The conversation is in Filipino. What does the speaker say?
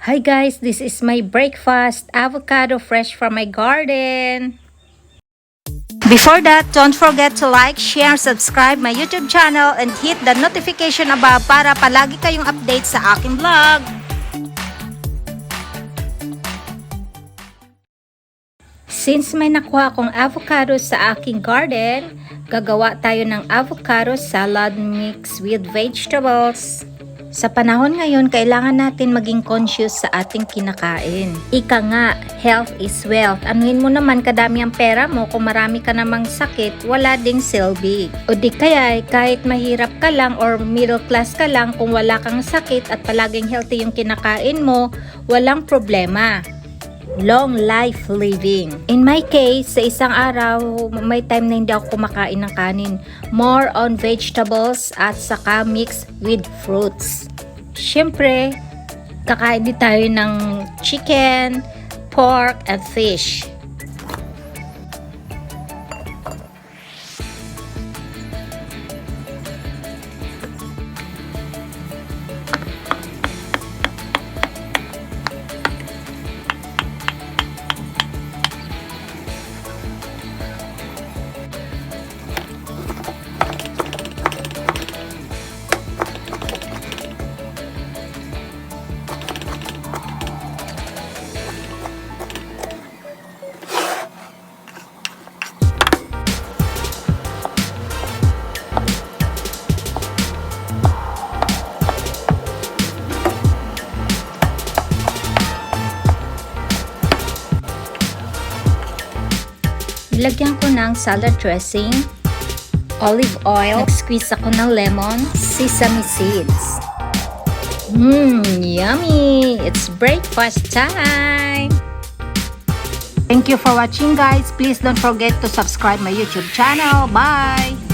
Hi guys, this is my breakfast, avocado fresh from my garden. Before that, don't forget to like, share, subscribe my YouTube channel and hit the notification above para palagi kayong update sa aking vlog. Since may nakuha akong avocado sa aking garden, gagawa tayo ng avocado salad mix with vegetables. Sa panahon ngayon, kailangan natin maging conscious sa ating kinakain. Ika nga, health is wealth. Anuhin mo naman kadami ang pera mo, kung marami ka namang sakit, wala ding silbi. O di kaya, kahit mahirap ka lang or middle class ka lang, kung wala kang sakit at palaging healthy yung kinakain mo, walang problema. Long life living. In my case, sa isang araw, may time na hindi ako kumakain ng kanin. More on vegetables at saka mix with fruits. Siyempre, kakain din tayo ng chicken, pork, and fish. Nilagyan ko ng salad dressing, olive oil, nag-squeeze ako ng lemon, sesame seeds. Yummy! It's breakfast time! Thank you for watching guys. Please don't forget to subscribe my YouTube channel. Bye!